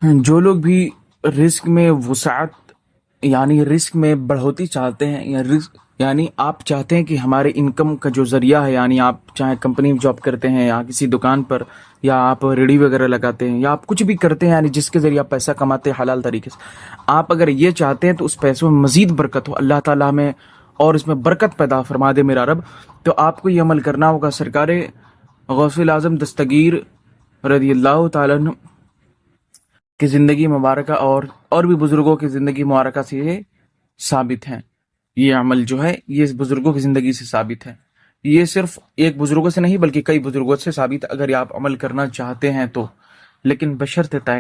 جو لوگ بھی رزق میں وسعت یعنی رزق میں بڑھوتی چاہتے ہیں، یا رزق یعنی آپ چاہتے ہیں کہ ہمارے انکم کا جو ذریعہ ہے، یعنی آپ چاہے کمپنی میں جاب کرتے ہیں یا کسی دکان پر، یا آپ ریڑھی وغیرہ لگاتے ہیں، یا آپ کچھ بھی کرتے ہیں، یعنی جس کے ذریعے آپ پیسہ کماتے ہیں حلال طریقے سے، آپ اگر یہ چاہتے ہیں تو اس پیسوں میں مزید برکت ہو، اللہ تعالیٰ میں اور اس میں برکت پیدا فرما دے میرا رب، تو آپ کو یہ عمل کرنا ہوگا۔ سرکار غوث الاعظم دستگیر رضی اللہ تعالیٰ عنہ کی زندگی مبارکہ اور بھی بزرگوں کی زندگی مبارکہ سے یہ ثابت ہے۔ یہ عمل جو ہے یہ اس بزرگوں کی زندگی سے ثابت ہے، یہ صرف ایک بزرگوں سے نہیں بلکہ کئی بزرگوں سے ثابت ہے، اگر آپ عمل کرنا چاہتے ہیں تو۔ لیکن بشرط طے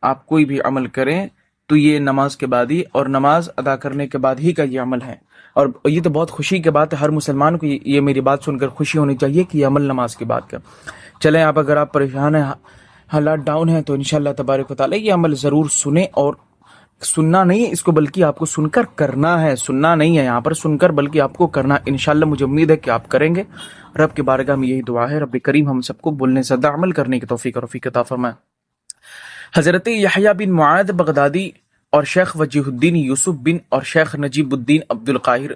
آپ کوئی بھی عمل کریں تو یہ نماز کے بعد ہی، اور نماز ادا کرنے کے بعد ہی کا یہ عمل ہے۔ اور یہ تو بہت خوشی کی بات ہے، ہر مسلمان کو یہ میری بات سن کر خوشی ہونی چاہیے کہ یہ عمل نماز کے بعد کا۔ چلیں اگر آپ پریشان ہیں، حالات ڈاؤن ہیں، تو انشاءاللہ تبارک و تعالی یہ عمل ضرور سنیں، اور سننا نہیں ہے اس کو بلکہ آپ کو سن کر کرنا ہے، سننا نہیں ہے یہاں پر سن کر بلکہ آپ کو کرنا۔ انشاءاللہ مجھے امید ہے کہ آپ کریں گے۔ رب کی بارگاہ میں یہی دعا ہے، رب کریم ہم سب کو بولنے سے زیادہ عمل کرنے کی توفیق اور رفیق عطا فرمائے۔ حضرت یحییٰ بن معاذ بغدادی اور شیخ وجیہ الدین یوسف بن اور شیخ نجیب الدین عبد القاہر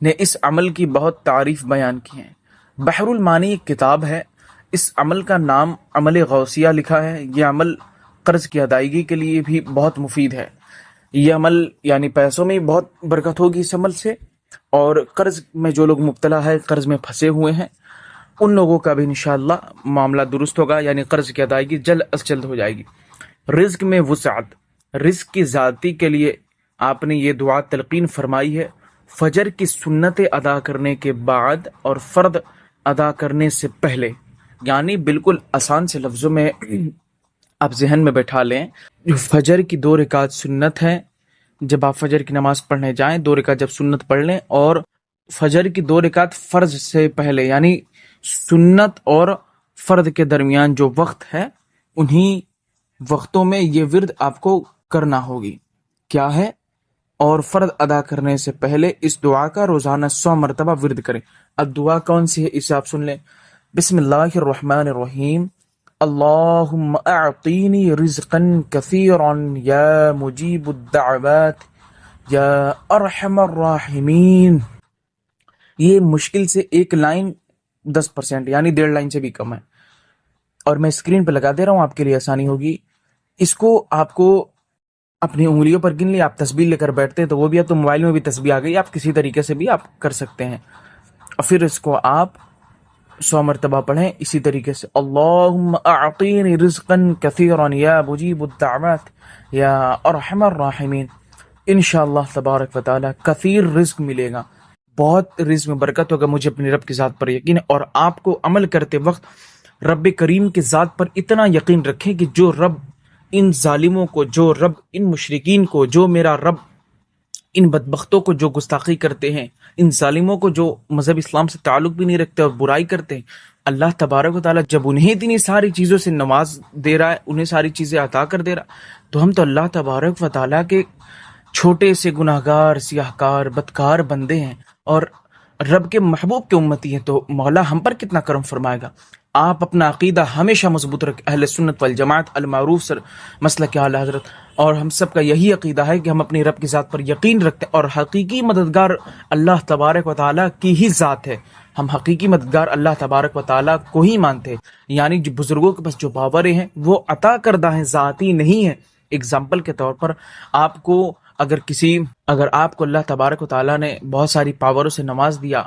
نے اس عمل کی بہت تعریف بیان کی ہے۔ بحر المانی ایک کتاب ہے، اس عمل کا نام عمل غوثیہ لکھا ہے۔ یہ عمل قرض کی ادائیگی کے لیے بھی بہت مفید ہے۔ یہ عمل یعنی پیسوں میں بہت برکت ہوگی اس عمل سے، اور قرض میں جو لوگ مبتلا ہے، قرض میں پھنسے ہوئے ہیں، ان لوگوں کا بھی انشاءاللہ معاملہ درست ہوگا، یعنی قرض کی ادائیگی جلد از جلد ہو جائے گی۔ رزق میں وسعت، رزق کی زیادتی کے لیے آپ نے یہ دعا تلقین فرمائی ہے، فجر کی سنت ادا کرنے کے بعد اور فرض ادا کرنے سے پہلے، یعنی بالکل آسان سے لفظوں میں آپ ذہن میں بیٹھا لیں، جو فجر کی 2 رکعت سنت ہے، جب آپ فجر کی نماز پڑھنے جائیں 2 رکعت جب سنت پڑھ لیں، اور فجر کی 2 رکعت فرض سے پہلے، یعنی سنت اور فرض کے درمیان جو وقت ہے، انہی وقتوں میں یہ ورد آپ کو کرنا ہوگی۔ کیا ہے؟ اور فرض ادا کرنے سے پہلے اس دعا کا روزانہ 100 مرتبہ ورد کریں۔ اب دعا کون سی ہے اسے آپ سن لیں۔ بسم اللہ الرحمن الرحیم، اللہم اعطینی رزقا کثیرا یا مجیب الدعوات یا ارحم الراحمین۔ یہ مشکل سے 1 لائن 10% یعنی 1.5 لائن سے بھی کم ہے، اور میں اسکرین پہ لگا دے رہا ہوں، آپ کے لیے آسانی ہوگی۔ اس کو آپ کو اپنی انگلیوں پر گن لیں، آپ تسبیح لے کر بیٹھتے ہیں تو وہ بھی ہے، تو موبائل میں بھی تسبیح آ گئی، آپ کسی طریقے سے بھی آپ کر سکتے ہیں، اور پھر اس کو آپ 100 مرتبہ پڑھیں اسی طریقے سے۔ اللہم اعطینی رزقا کثیرا یا مجیب الدعوات یا ارحم الراحمین۔ انشاءاللہ تبارک و تعالی کثیر رزق ملے گا، بہت رزق میں برکت ہوگا، مجھے اپنی رب کی ذات پر یقین ہے۔ اور آپ کو عمل کرتے وقت رب کریم کی ذات پر اتنا یقین رکھیں کہ جو رب ان ظالموں کو، جو رب ان مشرکین کو، جو میرا رب ان بدبختوں کو جو گستاخی کرتے ہیں، ان ظالموں کو جو مذہب اسلام سے تعلق بھی نہیں رکھتے اور برائی کرتے ہیں، اللہ تبارک و تعالیٰ جب انہیں اتنی ساری چیزوں سے نواز دے رہا ہے، انہیں ساری چیزیں عطا کر دے رہا، تو ہم تو اللہ تبارک و تعالیٰ کے چھوٹے سے گناہگار، سیاہکار، بدکار بندے ہیں، اور رب کے محبوب کے امتی ہیں، تو مولا ہم پر کتنا کرم فرمائے گا۔ آپ اپنا عقیدہ ہمیشہ مضبوط رکھیں، اہل سنت والجماعت المعروف سر مسلک اعلی حضرت، اور ہم سب کا یہی عقیدہ ہے کہ ہم اپنی رب کی ذات پر یقین رکھتے ہیں، اور حقیقی مددگار اللہ تبارک و تعالیٰ کی ہی ذات ہے، ہم حقیقی مددگار اللہ تبارک و تعالیٰ کو ہی مانتے ہیں، یعنی جو بزرگوں کے پاس جو پاوریں ہیں وہ عطا کردہ ہیں، ذاتی نہیں ہے۔ اگزامپل کے طور پر آپ کو اگر آپ کو اللہ تبارک و تعالیٰ نے بہت ساری پاوروں سے نواز دیا،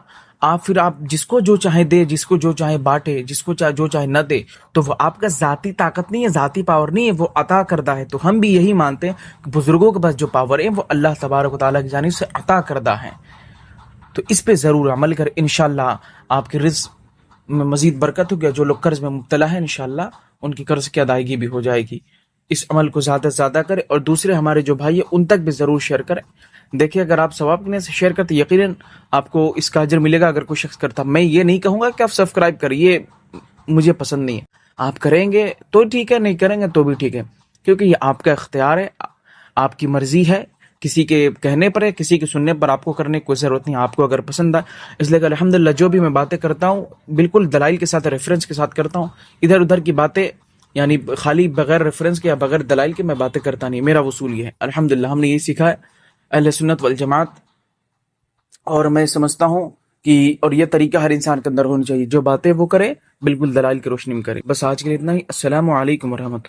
پھر آپ جس کو جو چاہے دے، جس کو جو چاہے بانٹے، جس کو جو چاہے نہ دے، تو وہ آپ کا ذاتی طاقت نہیں ہے، ذاتی پاور نہیں ہے، وہ عطا کردہ ہے۔ تو ہم بھی یہی مانتے ہیں کہ بزرگوں کے پاس جو پاور ہیں وہ اللہ تبارک و تعالیٰ کی جانب سے عطا کردہ ہیں، تو اس پہ ضرور عمل کریں، انشاءاللہ آپ کے رزق میں مزید برکت ہوگی۔ جو لوگ قرض میں مبتلا ہیں انشاءاللہ ان کی قرض کی ادائیگی بھی ہو جائے گی۔ اس عمل کو زیادہ سے زیادہ کریں، اور دوسرے ہمارے جو بھائی ہیں ان تک بھی ضرور شیئر کریں۔ دیکھیں اگر آپ ثواب کرنے سے شیئر کرتے یقیناً آپ کو اس کا اجر ملے گا۔ اگر کوئی شخص کرتا، میں یہ نہیں کہوں گا کہ آپ سبسکرائب کریں، یہ مجھے پسند نہیں ہے، آپ کریں گے تو ٹھیک ہے، نہیں کریں گے تو بھی ٹھیک ہے، کیونکہ یہ آپ کا اختیار ہے، آپ کی مرضی ہے، کسی کے کہنے پر ہے، کسی کے سننے پر آپ کو کرنے کی کوئی ضرورت نہیں، آپ کو اگر پسند آئے۔ اس لیے کہ الحمدللہ جو بھی میں باتیں کرتا ہوں بالکل دلائل کے ساتھ، ریفرنس کے ساتھ کرتا ہوں، ادھر ادھر کی باتیں یعنی خالی بغیر ریفرنس کے یا بغیر دلائل کے میں باتیں کرتا نہیں. میرا اصول یہ ہے الحمدللہ، ہم نے یہی سیکھا ہے اہل سنت والجماعت. اور میں سمجھتا ہوں کہ اور یہ طریقہ ہر انسان کے اندر ہونی چاہیے، جو باتیں وہ کرے بالکل دلائل کی روشنی میں کرے. بس آج کے لیے اتنا ہی. السلام علیکم ورحمۃ اللہ.